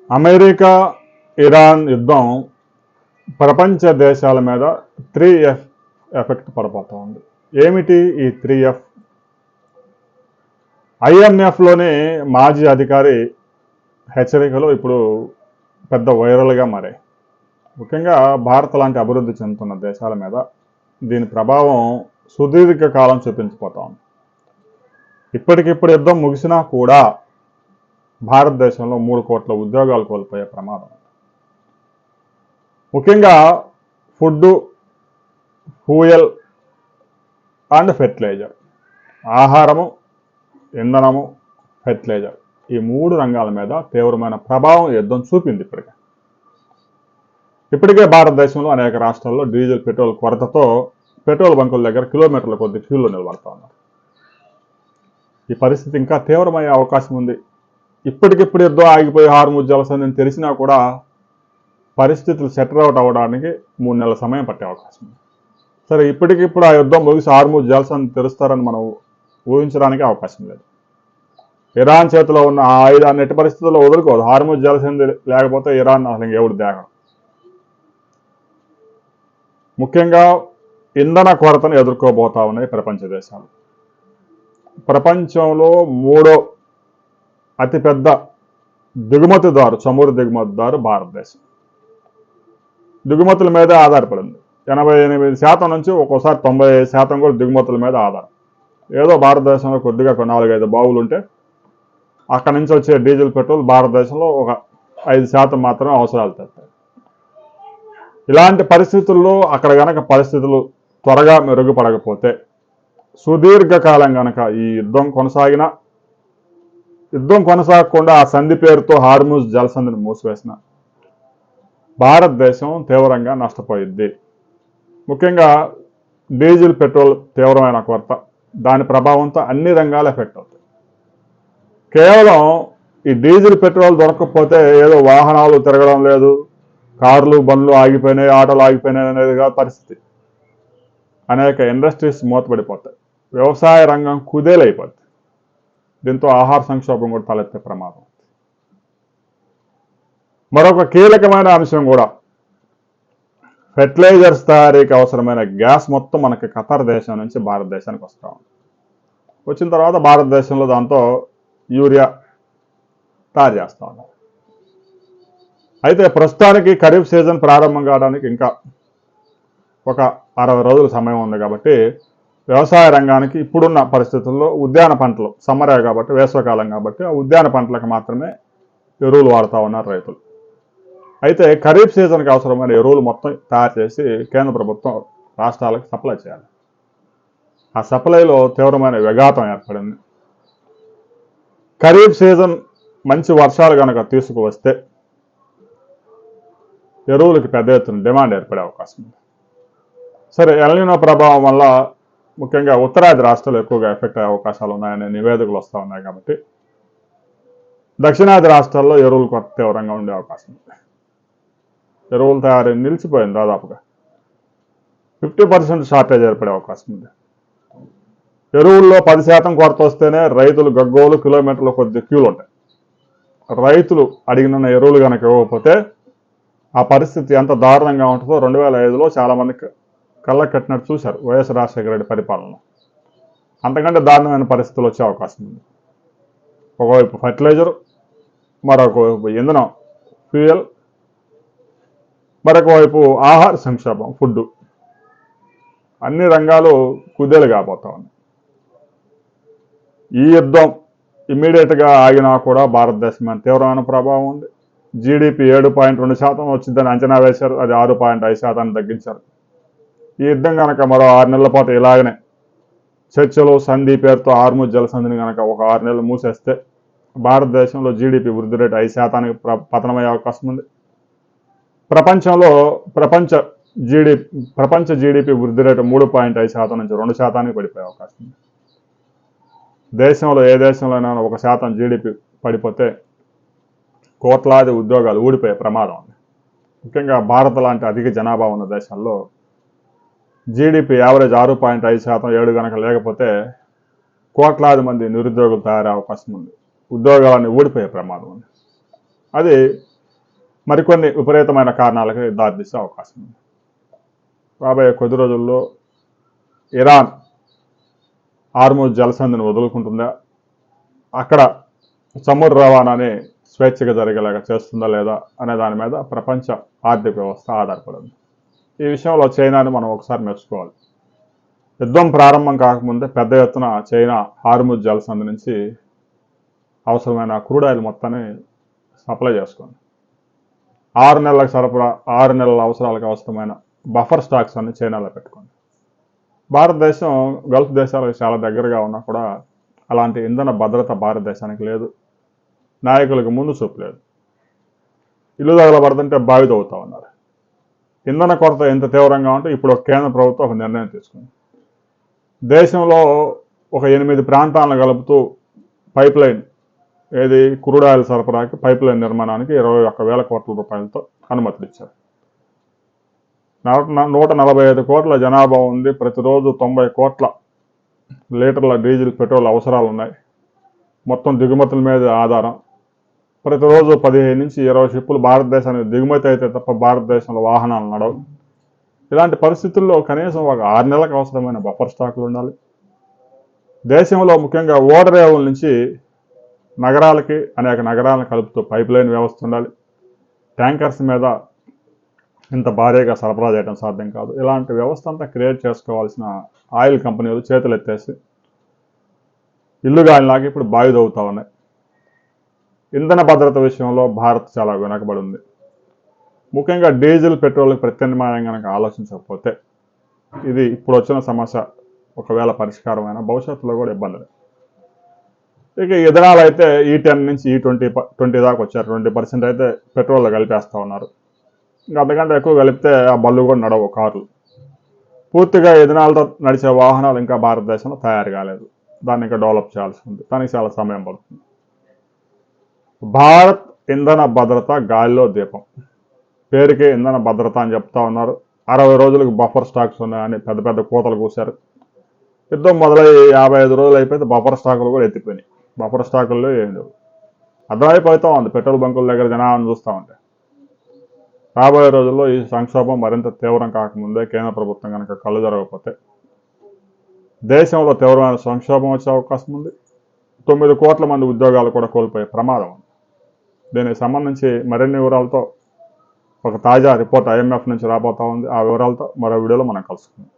America Iran యుద్ధం ప్రపంచ దేశాల మీద 3F ఎఫెక్ట్ పడబోతూ ఉంది. ఏమిటి ఈ 3F? IMFలోని మాజీ అధికారి హెచ్చరికలు ఇప్పుడు పెద్ద వైరల్గా మారాయి. ముఖ్యంగా భారత్ లాంటి అభివృద్ధి చెందుతున్న దేశాల మీద దీని ప్రభావం సుదీర్ఘకాలం చూపించిపోతా ఉంది. ఇప్పటికిప్పుడు యుద్ధం ముగిసినా కూడా భారతదేశంలో 3 కోట్ల ఉద్యోగాలు కోల్పోయే ప్రమాదం. ముఖ్యంగా ఫుడ్, ఫ్యూయల్ అండ్ ఫెర్టిలైజర్, ఆహారము, ఇంధనము, ఫెర్టిలైజర్, ఈ 3 రంగాల మీద తీవ్రమైన ప్రభావం యుద్ధం చూపింది. ఇప్పటికే భారతదేశంలో అనేక రాష్ట్రాల్లో డీజిల్, పెట్రోల్ కొరతతో పెట్రోల్ బంకుల దగ్గర కిలోమీటర్ల కొద్ది క్యూలో నిలబడతా ఉన్నారు. ఈ పరిస్థితి ఇంకా తీవ్రమయ్యే అవకాశం ఉంది. ఇప్పటికిప్పుడు యుద్ధం ఆగిపోయి హార్ముజ్ జలసంధిని తెరిచినా కూడా పరిస్థితులు సెటిల్ అవుట్ అవ్వడానికి 3 నెలల సమయం పట్టే అవకాశం ఉంది. సరే, ఇప్పటికిప్పుడు ఆ యుద్ధం ముగిసి హార్ముజ్ జలసంధి తెరుస్తారని మనం ఊహించడానికి అవకాశం లేదు. ఇరాన్ చేతిలో ఉన్న ఆ ఆయుధాన్ని ఎట్టి పరిస్థితుల్లో వదులుకోదు. హార్ముజ్ జలసంధి లేకపోతే ఇరాన్ అసలు ఎవడు దేగం. ముఖ్యంగా ఇంధన కొరతను ఎదుర్కోబోతా ఉన్నాయి ప్రపంచ దేశాలు. ప్రపంచంలో 3వ అతిపెద్ద దిగుమతిదారు, చమురు దిగుమతిదారు భారతదేశం. దిగుమతుల మీద ఆధారపడింది. 88% నుంచి ఒక్కోసారి 95% కూడా దిగుమతుల మీద ఆధారం. ఏదో భారతదేశంలో కొద్దిగా 4-5 బావులు ఉంటే అక్కడి నుంచి వచ్చే డీజిల్, పెట్రోల్ భారతదేశంలో ఒక 5% మాత్రమే అవసరాలు తెస్తాయి. ఇలాంటి పరిస్థితుల్లో అక్కడ గనక పరిస్థితులు త్వరగా మెరుగుపడకపోతే, సుదీర్ఘకాలం గనక ఈ యుద్ధం కొనసాగకుండా ఆ సంధి పేరుతో హార్ముజ్ జలసంధిని మూసివేసిన భారతదేశం తీవ్రంగా నష్టపోయిద్ది. ముఖ్యంగా డీజిల్, పెట్రోల్ తీవ్రమైన కొరత, దాని ప్రభావంతో అన్ని రంగాలు ఎఫెక్ట్ అవుతాయి. కేవలం ఈ డీజిల్, పెట్రోల్ దొరకకపోతే ఏదో వాహనాలు తిరగడం లేదు, కార్లు, బండ్లు ఆగిపోయినాయి, ఆటోలు ఆగిపోయినాయి అనేది కాదు పరిస్థితి. అనేక ఇండస్ట్రీస్ మూతపడిపోతాయి, వ్యవసాయ రంగం కుదేలైపోతుంది. దీంతో ఆహార సంక్షోభం కూడా తలెత్తే ప్రమాదం. మరొక కీలకమైన అంశం కూడా, ఫెర్టిలైజర్స్ తయారీకి అవసరమైన గ్యాస్ మొత్తం మనకి ఖతార్ దేశం నుంచి భారతదేశానికి వస్తూ ఉంది. వచ్చిన తర్వాత భారతదేశంలో దాంతో యూరియా తయారు చేస్తూ ఉన్నారు. అయితే ప్రస్తుతానికి ఖరీఫ్ సీజన్ ప్రారంభం కావడానికి ఇంకా ఒక 60 రోజుల సమయం ఉంది. కాబట్టి వ్యవసాయ రంగానికి ఇప్పుడున్న పరిస్థితుల్లో ఉద్యాన పంటలు, సమ్మరే కాబట్టి, వేసవకాలం కాబట్టి, ఆ ఉద్యాన పంటలకు మాత్రమే ఎరువులు వాడుతూ ఉన్నారు రైతులు. అయితే ఖరీఫ్ సీజన్కి అవసరమైన ఎరువులు మొత్తం తయారు చేసి కేంద్ర ప్రభుత్వం రాష్ట్రాలకు సప్లై చేయాలి. ఆ సప్లైలో తీవ్రమైన విఘాతం ఏర్పడింది. ఖరీఫ్ సీజన్ మంచి వర్షాలు కనుక తీసుకువస్తే ఎరువులకి పెద్ద ఎత్తున డిమాండ్ ఏర్పడే అవకాశం ఉంది. సరే, ఎల్నినో ప్రభావం వల్ల ముఖ్యంగా ఉత్తరాది రాష్ట్రాలు ఎక్కువగా ఎఫెక్ట్ అయ్యే అవకాశాలు ఉన్నాయనే నివేదికలు వస్తూ ఉన్నాయి. కాబట్టి దక్షిణాది రాష్ట్రాల్లో ఎరువులు కొరత తీవ్రంగా ఉండే అవకాశం ఉంది. ఎరువుల తయారీ నిలిచిపోయింది. దాదాపుగా 50% షార్టేజ్ ఏర్పడే అవకాశం ఉంది. ఎరువుల్లో 10% కొరత వస్తేనే రైతులు గగ్గోలు, కిలోమీటర్ల కొద్ది క్యూలు ఉంటాయి. రైతులు అడిగిన ఎరువులు కనుక ఇవ్వకపోతే ఆ పరిస్థితి ఎంత దారుణంగా ఉంటుందో 2005లో చాలామందికి కళ్ళ కట్టినట్టు చూశారు వైఎస్ రాజశేఖర రెడ్డి పరిపాలనలో. అంతకంటే దారుణమైన పరిస్థితులు వచ్చే అవకాశం ఉంది. ఒకవైపు ఫర్టిలైజర్, మరొక వైపు ఇంధనం, ఫ్యూయల్, మరొక వైపు ఆహార సంక్షోభం, ఫుడ్, అన్ని రంగాలు కుదేలు కాబోతా ఉన్నాయి. ఈ యుద్ధం ఇమ్మీడియట్గా ఆగినా కూడా భారతదేశం మీద తీవ్రమైన ప్రభావం ఉంది. జీడిపి 7.2% వచ్చిందని అంచనా వేశారు. అది 6.5% తగ్గించారు. ఈ యుద్ధం కనుక మరో 6 నెలల పాటు ఇలాగనే చర్చలు, సంధి పేరుతో హార్ముజ్ జలసంధిని కనుక ఒక 6 నెలలు మూసేస్తే భారతదేశంలో జీడిపి వృద్ధి రేటు 5%కి పతనమయ్యే అవకాశం ఉంది. ప్రపంచ జీడిపి వృద్ధి రేటు 3.5% నుంచి 2%కి పడిపోయే అవకాశం ఉంది. దేశంలో ఏ దేశంలోనైనా 1% జీడిపి పడిపోతే కోట్లాది ఉద్యోగాలు ఊడిపోయే ప్రమాదం ఉంది. ముఖ్యంగా భారత్ లాంటి అధిక జనాభా ఉన్న దేశాల్లో జీడిపి యావరేజ్ 6.5%, 7 కనుక లేకపోతే కోట్లాది మంది నిరుద్యోగులు తయారయ్యే అవకాశం ఉంది. ఉద్యోగాలన్నీ ఊడిపోయే ప్రమాదం ఉంది. అది మరికొన్ని విపరీతమైన కారణాలకి దారితీసే అవకాశం ఉంది. రాబోయే కొద్ది రోజుల్లో ఇరాన్ హార్ముజ్ జలసంధిని వదులుకుంటుందా, అక్కడ చమురు రవాణాని స్వేచ్ఛగా జరిగేలాగా చేస్తుందా లేదా అనే దాని మీద ప్రపంచ ఆర్థిక వ్యవస్థ ఆధారపడింది. ఈ విషయంలో చైనాని మనం ఒకసారి మెచ్చుకోవాలి. యుద్ధం ప్రారంభం కాకముందే పెద్ద ఎత్తున చైనా హార్ముజ్ జలసంధి నుంచి అవసరమైన క్రూడ్ ఆయిల్ మొత్తాన్ని సప్లై చేసుకుంది. 6 నెలలకు సరఫరా, 6 నెలల అవసరాలకు అవసరమైన బఫర్ స్టాక్స్ అన్ని చైనాలో పెట్టుకుంది. భారతదేశం గల్ఫ్ దేశాలకు చాలా దగ్గరగా ఉన్నా కూడా అలాంటి ఇంధన భద్రత భారతదేశానికి లేదు. నాయకులకు ముందు చూపు లేదు. ఇల్లు తగలబడుతుంటే బావి తవ్వుతా ఉన్నారు. ఇంధన కొరత ఎంత తీవ్రంగా ఉంటే ఇప్పుడు కేంద్ర ప్రభుత్వం ఒక నిర్ణయం తీసుకుంది. దేశంలో ఒక 8 ప్రాంతాలను కలుపుతూ పైప్ లైన్, ఏది క్రూడ్ ఆయిల్ సరఫరాకి పైప్ లైన్ నిర్మాణానికి 21,000 కోట్ల రూపాయలతో అనుమతులు ఇచ్చారు. 145 కోట్ల జనాభా ఉంది. ప్రతిరోజు 90 కోట్ల లీటర్ల డీజిల్, పెట్రోల్ అవసరాలు ఉన్నాయి. మొత్తం దిగుమతుల మీద ఆధారం. ప్రతిరోజు 15 నుంచి 20 షిప్పులు భారతదేశానికి దిగుమతి అయితే తప్ప భారతదేశంలో వాహనాలు నడవు. ఇలాంటి పరిస్థితుల్లో కనీసం ఒక 6 నెలలకు అవసరమైన బఫర్ స్టాకులు ఉండాలి. దేశంలో ముఖ్యంగా ఓడరేవుల నుంచి నగరాలకి, అనేక నగరాలను కలుపుతూ పైప్ లైన్ వ్యవస్థ ఉండాలి. ట్యాంకర్స్ మీద ఇంత భారీగా సరఫరా చేయడం సాధ్యం కాదు. ఇలాంటి వ్యవస్థ అంతా క్రియేట్ చేసుకోవాల్సిన ఆయిల్ కంపెనీలు చేతులు ఎత్తేసి ఇల్లు గాలిలాగా ఇప్పుడు బావి తవ్వుతా ఉన్నాయి. ఇంధన భద్రత విషయంలో భారత్ చాలా వెనకబడి ఉంది. ముఖ్యంగా డీజిల్, పెట్రోల్కి ప్రత్యామ్నాయం కనుక ఆలోచించకపోతే ఇది ఇప్పుడు వచ్చిన సమస్య ఒకవేళ పరిష్కారమైన భవిష్యత్తులో కూడా ఇబ్బందులు. ఇక ఇథనాల్ అయితే E10 నుంచి E20 దాకా వచ్చారు. 20% అయితే పెట్రోల్లో కలిపేస్తూ ఉన్నారు. ఇంకా అంతకంటే ఎక్కువ కలిపితే ఆ బళ్ళు కూడా నడవు, కార్లు. పూర్తిగా ఇథనాల్తో నడిచే వాహనాలు ఇంకా భారతదేశంలో తయారు కాలేదు. దాన్ని ఇంకా డెవలప్ చేయాల్సి ఉంది. దానికి చాలా సమయం పడుతుంది. భారత్ ఇంధన భద్రత గాలిలో దీపం. పేరుకే ఇంధన భద్రత అని చెప్తా ఉన్నారు. 60 రోజులకు బఫర్ స్టాక్స్ ఉన్నాయని పెద్ద పెద్ద కోతలు కూశారు. యుద్ధం మొదలై 55 రోజులు అయిపోతే బఫర్ స్టాకులు కూడా ఎత్తిపోయినాయి. బఫర్ స్టాకుల్లో ఏం లేవు. అర్థమైపోతూ ఉంది పెట్రోల్ బంకుల దగ్గర జనాలను చూస్తూ ఉంటే. రాబోయే రోజుల్లో ఈ సంక్షోభం మరింత తీవ్రం కాకముందే కేంద్ర ప్రభుత్వం కనుక కళ్ళు జరగకపోతే దేశంలో తీవ్రమైన సంక్షోభం వచ్చే అవకాశం ఉంది. 9 కోట్ల మంది ఉద్యోగాలు కూడా కోల్పోయే ప్రమాదం ఉంది. దీనికి సంబంధించి మరిన్ని వివరాలతో ఒక తాజా రిపోర్ట్ IMF నుంచి రాబోతా ఉంది. ఆ వివరాలతో మరో వీడియోలో మనం కలుసుకుందాం.